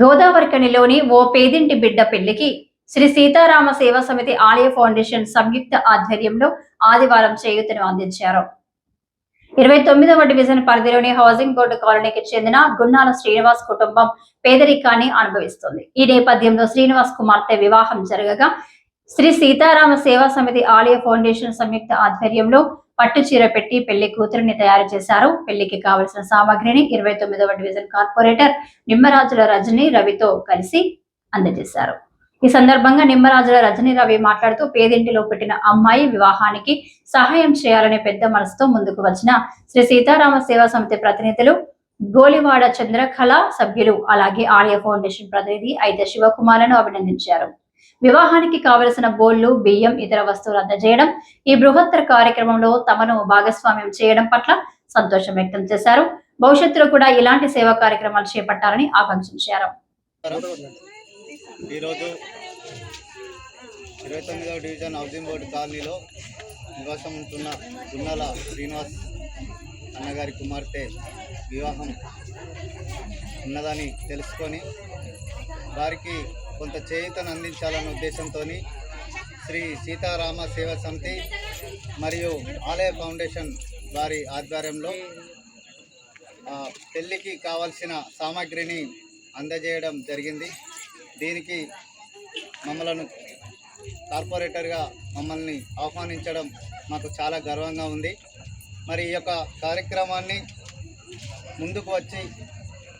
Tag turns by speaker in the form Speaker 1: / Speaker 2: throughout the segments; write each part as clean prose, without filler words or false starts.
Speaker 1: గోదావరికనిలోని ఓ పేదింటి బిడ్డ పెళ్లికి శ్రీ సీతారామ సేవా సమితి ఆలయ ఫౌండేషన్ సంయుక్త ఆధ్వర్యంలో ఆదివారం చేయూతను అందించారు. 29వ డివిజన్ పరిధిలోని హౌసింగ్ బోర్డు కాలనీకి చెందిన గున్నాల శ్రీనివాస్ కుటుంబం పేదరికాన్ని అనుభవిస్తుంది. ఈ నేపథ్యంలో శ్రీనివాస్ కుమార్తె వివాహం జరగగా శ్రీ సీతారామ సేవా సమితి ఆలయ ఫౌండేషన్ సంయుక్త ఆధ్వర్యంలో పట్టు చీర పెట్టి పెళ్లి కూతురిని తయారు చేశారు. పెళ్లికి కావలసిన సామాగ్రిని 29వ డివిజన్ కార్పొరేటర్ నిమ్మరాజుల రజని రవితో కలిసి అందజేశారు. ఈ సందర్భంగా నిమ్మరాజుల రజని రవి మాట్లాడుతూ పేదింటిలో పుట్టిన అమ్మాయి వివాహానికి సహాయం చేయాలనే పెద్ద మనసుతో ముందుకు వచ్చిన శ్రీ సీతారామ సేవా సమితి ప్రతినిధులు, గోలివాడ చంద్రకళ సభ్యులు, అలాగే ఆలయ ఫౌండేషన్ ప్రతినిధి అయితే శివకుమార్లను అభినందించారు. వివాహానికి కావలసిన బోళ్లు, బియ్యం, ఇతర వస్తువులు అందజేయడం, ఈ బృహత్తర కార్యక్రమంలో తమను భాగస్వామ్యం చేయడం పట్ల సంతోషం వ్యక్తం చేశారు. భవిష్యత్తులో కూడా ఇలాంటి సేవా కార్యక్రమాలు చేపట్టాలని ఆకాంక్షించారు.
Speaker 2: ఈరోజు 29వ డివిజన్ హౌసింగ్ బోర్డు కాలనీలో నివాసం ఉంటున్న గున్నాల శ్రీనివాస్ అన్నగారి కుమార్తె వివాహం ఉన్నదని తెలుసుకొని వారికి కొంత చేయూతను అందించాలన్న ఉద్దేశంతో శ్రీ సీతారామ సేవా సమితి మరియు ఆలయ ఫౌండేషన్ వారి ఆధ్వర్యంలో పెళ్లికి కావాల్సిన సామాగ్రిని అందజేయడం జరిగింది. దీనికి మమ్మల్ని కార్పొరేటర్గా మమ్మల్ని ఆహ్వానించడం మాకు చాలా గర్వంగా ఉంది. మరి ఈ యొక్క కార్యక్రమాన్ని ముందుకు వచ్చి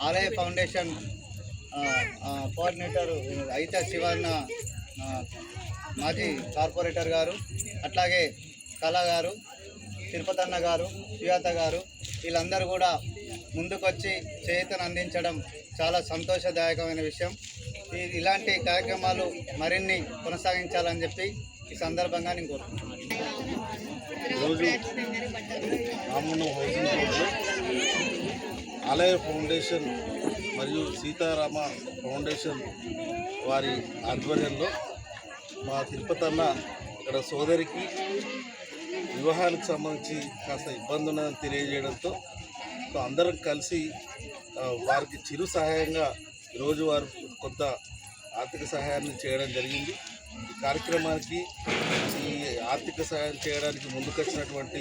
Speaker 2: ఆలయ ఫౌండేషన్ కోఆర్డినేటర్ అయితే శివన్న మాజీ కార్పొరేటర్ గారు, అట్లాగే కళ గారు, తిరుపతన్న గారు, సుజాత గారు, వీళ్ళందరూ కూడా ముందుకొచ్చి చేయూతను అందించడం చాలా సంతోషదాయకమైన విషయం. ఇలాంటి కార్యక్రమాలు మరిన్ని కొనసాగించాలని చెప్పి ఈ సందర్భంగా నేను కోరుకుంటున్నాను.
Speaker 3: ఈరోజు ఆలయ ఫౌండేషన్ మరియు సీతారామ ఫౌండేషన్ వారి ఆధ్వర్యంలో మా తిరుపతన్న ఇక్కడ సోదరికి వివాహానికి సంబంధించి కాస్త ఇబ్బంది ఉన్నదని తెలియజేయడంతో అందరం కలిసి వారికి చిరు సహాయంగా ఈరోజు వారు కొంత ఆర్థిక సహాయాన్ని చేయడం జరిగింది. ఈ కార్యక్రమానికి ఈ ఆర్థిక సహాయం చేయడానికి ముందుకొచ్చినటువంటి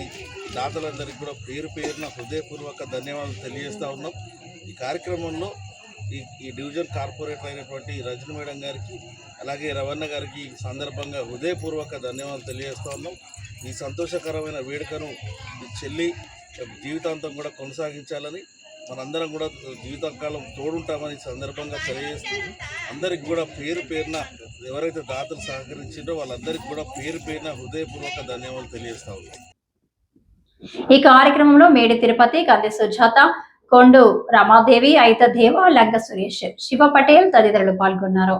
Speaker 3: దాతలందరికీ కూడా పేరు పేరున హృదయపూర్వక ధన్యవాదాలు తెలియజేస్తూ ఉన్నాం. ఈ కార్యక్రమంలో ఈ డివిజన్ కార్పొరేటర్ అయినటువంటి రజని మేడం గారికి, అలాగే రవణ గారికి సందర్భంగా హృదయపూర్వక ధన్యవాదాలు తెలియజేస్తూ ఉన్నాం. ఈ సంతోషకరమైన వేడుకను ఈ చెల్లి జీవితాంతం కూడా కొనసాగించాలని, మనందరం కూడా జీవితకాలం తోడుంటామని సందర్భంగా తెలియజేస్తూ అందరికి కూడా పేరు పేరున ఎవరైతే దాతలు సహకరించిందో వాళ్ళందరికీ కూడా పేరు పేరున హృదయపూర్వక ధన్యవాదాలు తెలియజేస్తా ఉన్నాం.
Speaker 1: ఈ కార్యక్రమంలో మేడి తిరుపతి, కంది సుజాత, కొండు రమాదేవి, అయిత దేవ, లంక సురేష్, శివ పటేల్ తదితరులు పాల్గొన్నారు.